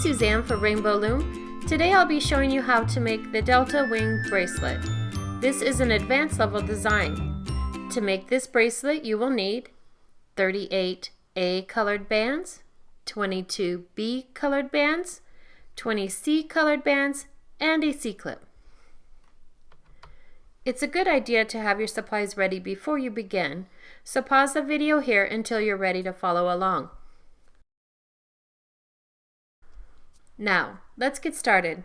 Suzanne for Rainbow Loom. Today I'll be showing you how to make the Delta Wing bracelet. This is an advanced level design. To make this bracelet you will need 38 A colored bands, 22 B colored bands, 20 C colored bands, and a C-clip. It's a good idea to have your supplies ready before you begin, so pause the video here until you're ready to follow along. Now, let's get started.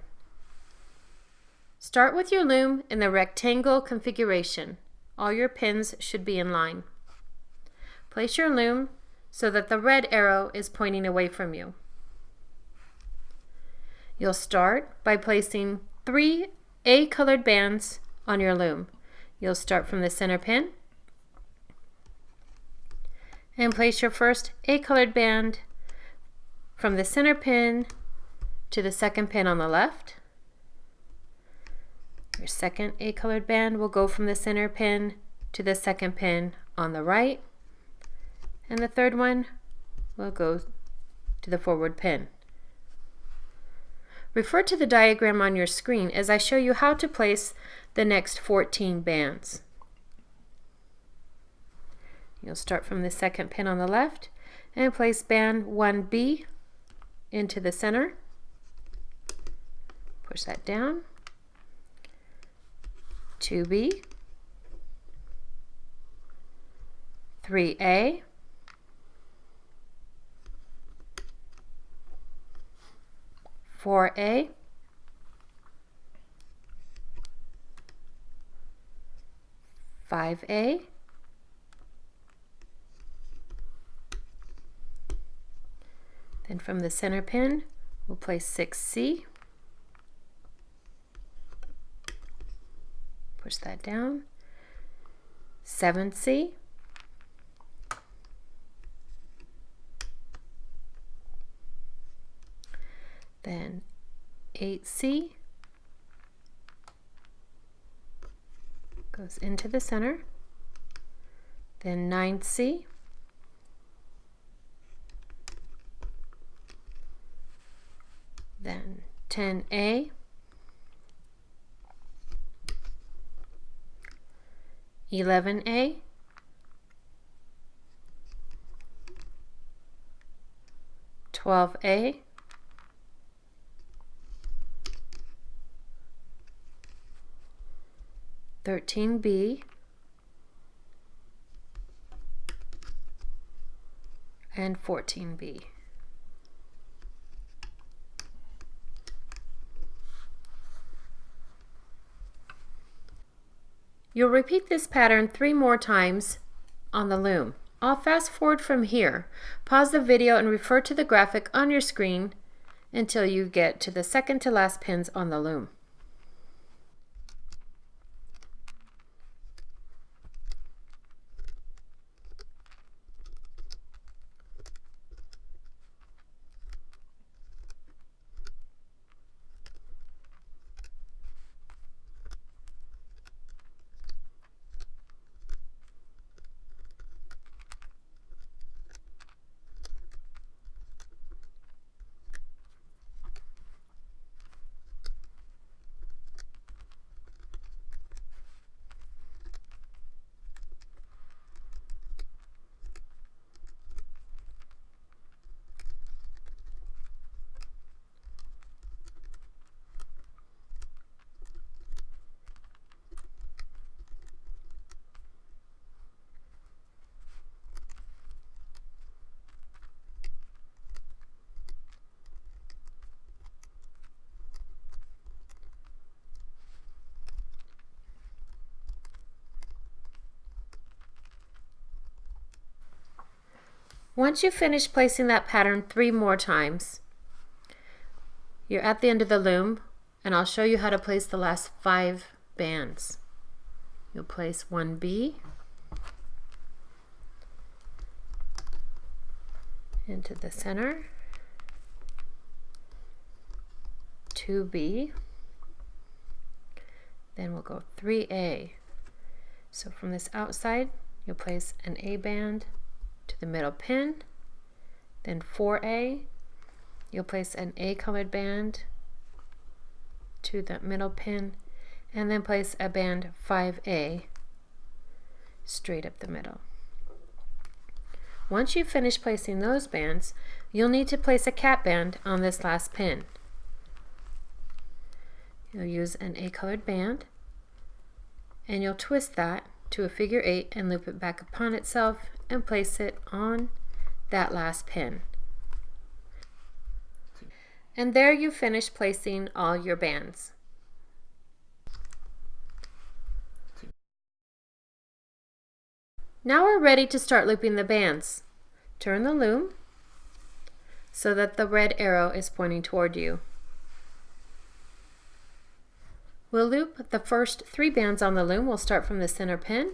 Start with your loom in the rectangle configuration. All your pins should be in line. Place your loom so that the red arrow is pointing away from you. You'll start by placing 3 A colored bands on your loom. You'll start from the center pin and place your first A colored band from the center pin to the second pin on the left. Your second A colored band will go from the center pin to the second pin on the right, and the third one will go to the forward pin. Refer to the diagram on your screen as I show you how to place the next 14 bands. You'll start from the second pin on the left and place band 1B into the center. Push that down. 2B, 3A, 4A, 5A, then from the center pin we'll place 6C, push that down, 7C, then 8C goes into the center, then 9C, then 10A, 11A, 12A, 13B, and 14B. You'll repeat this pattern 3 more times on the loom. I'll fast forward from here. Pause the video and refer to the graphic on your screen until you get to the second to last pins on the loom. Once you finish placing that pattern 3 more times, you're at the end of the loom, and I'll show you how to place the last 5 bands. You'll place 1B into the center, 2B, then we'll go 3A. So from this outside, you'll place an A band to the middle pin, then 4A, you'll place an A colored band to the middle pin and then place a band 5A straight up the middle. Once you've finished placing those bands, you'll need to place a cap band on this last pin. You'll use an A colored band and you'll twist that to a figure 8 and loop it back upon itself and place it on that last pin. And there you finish placing all your bands. Now we're ready to start looping the bands. Turn the loom so that the red arrow is pointing toward you. We'll loop the first 3 bands on the loom. We'll start from the center pin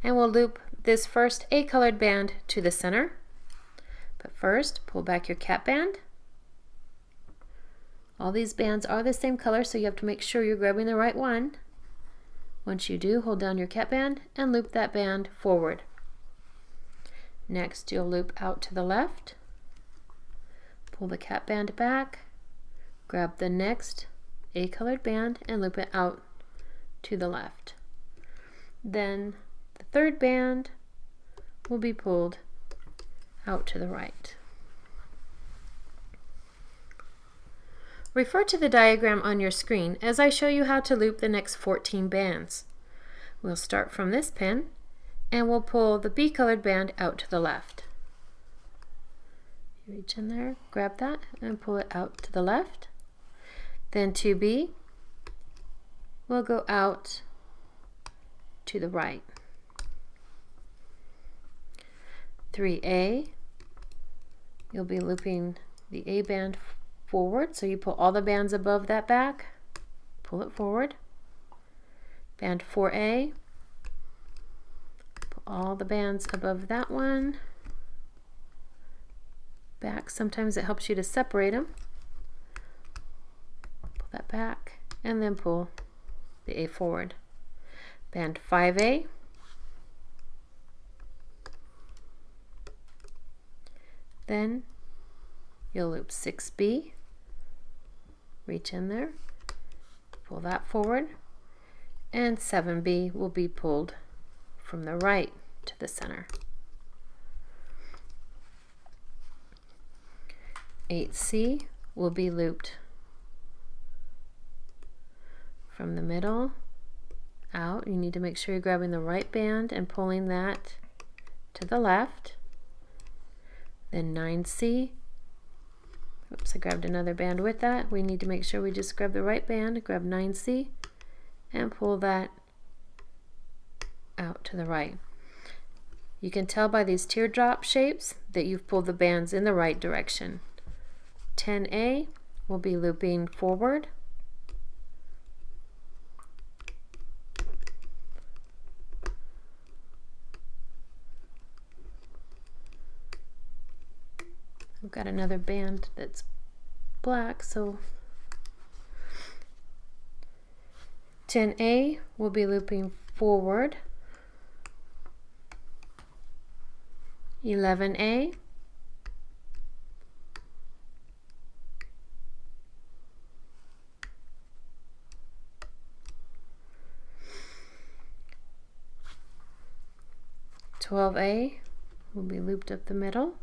and we'll loop this first A colored band to the center. But first, pull back your cap band. All these bands are the same color, so you have to make sure you're grabbing the right one. Once you do, hold down your cap band and loop that band forward. Next, you'll loop out to the left, pull the cap band back, grab the next A colored band and loop it out to the left. Then the third band will be pulled out to the right. Refer to the diagram on your screen as I show you how to loop the next 14 bands. We'll start from this pin and we'll pull the B colored band out to the left. You reach in there, grab that and pull it out to the left. Then 2B will go out to the right. 3A, you'll be looping the A band forward, so you pull all the bands above that back, pull it forward. Band 4A, pull all the bands above that one back. Sometimes it helps you to separate them. Pull that back and then pull the A forward. Band 5A, then you'll loop 6B, reach in there, pull that forward, and 7B will be pulled from the right to the center. 8C will be looped from the middle out. You need to make sure you're grabbing the right band and pulling that to the left. Then 9C, oops, I grabbed another band with that. We need to make sure we just grab the right band, grab 9C, and pull that out to the right. You can tell by these teardrop shapes that you've pulled the bands in the right direction. 10A will be looping forward. I've got another band that's black, so 10A will be looping forward. 11A, $12A will be looped up the middle.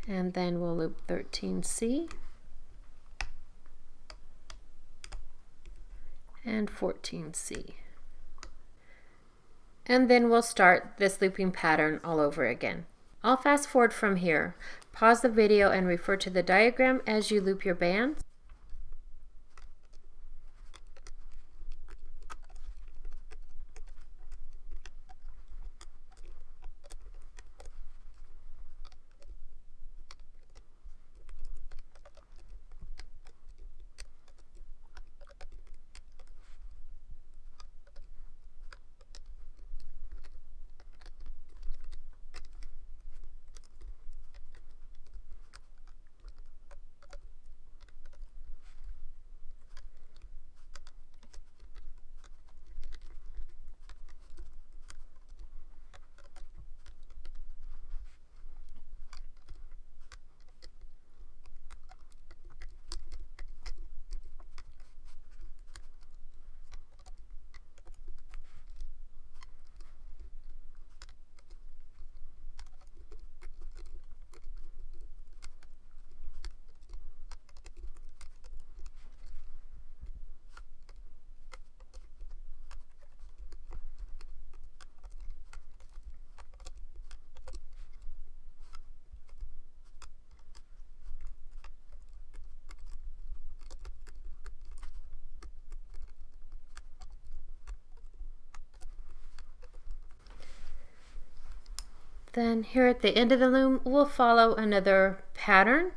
And then we'll loop 13C and 14C. And then we'll start this looping pattern all over again. I'll fast forward from here. Pause the video and refer to the diagram as you loop your bands. Then here at the end of the loom, we'll follow another pattern.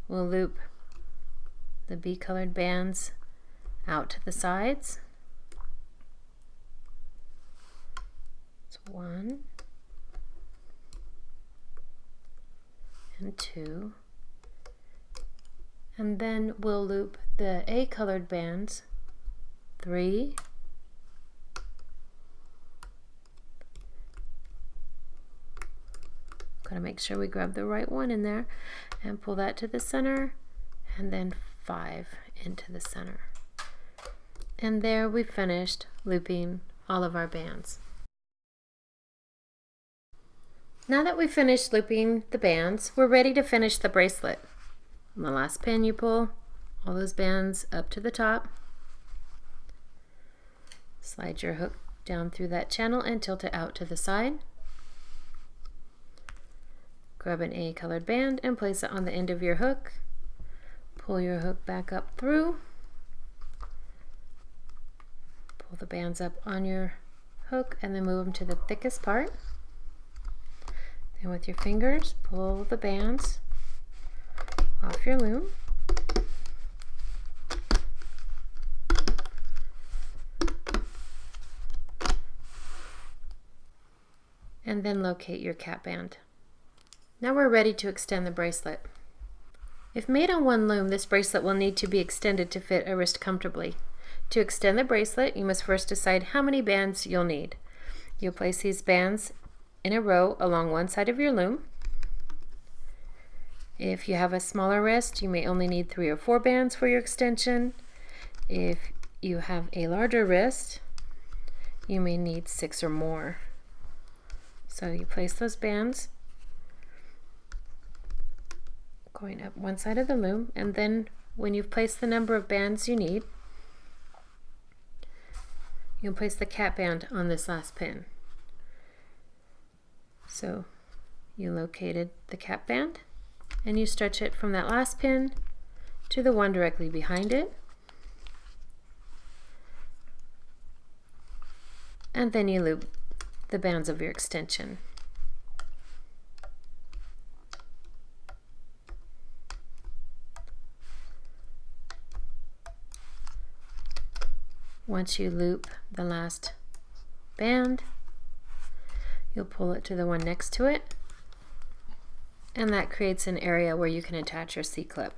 We'll loop the bee-colored bands out to the sides. It's 1 and 2. And then we'll loop the A-colored bands 3, gotta make sure we grab the right one in there and pull that to the center, and then 5 into the center. And there we finished looping all of our bands. Now that we've finished looping the bands, we're ready to finish the bracelet. On the last pin, you pull all those bands up to the top, slide your hook down through that channel and tilt it out to the side. Grab an A-colored band and place it on the end of your hook. Pull your hook back up through. Pull the bands up on your hook and then move them to the thickest part. Then with your fingers, pull the bands off your loom. And then locate your cap band. Now we're ready to extend the bracelet. If made on one loom, this bracelet will need to be extended to fit a wrist comfortably. To extend the bracelet, you must first decide how many bands you'll need. You'll place these bands in a row along one side of your loom. If you have a smaller wrist, you may only need 3 or 4 bands for your extension. If you have a larger wrist, you may need 6 or more. So you place those bands going up one side of the loom, and then when you've placed the number of bands you need, you'll place the cap band on this last pin. So you located the cap band and you stretch it from that last pin to the one directly behind it, and then you loop the bands of your extension. Once you loop the last band, you'll pull it to the one next to it, and that creates an area where you can attach your C-clip.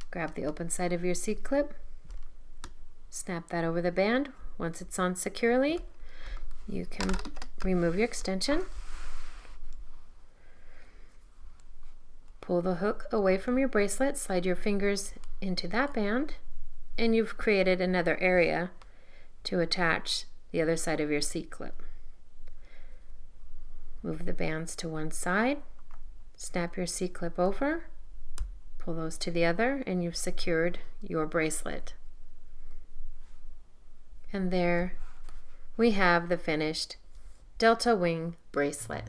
Grab the open side of your C-clip, snap that over the band. Once it's on securely, you can remove your extension, pull the hook away from your bracelet, slide your fingers into that band, and you've created another area to attach the other side of your C-clip. Move the bands to one side, snap your C-clip over, pull those to the other, and you've secured your bracelet. And there we have the finished Delta Wing bracelet.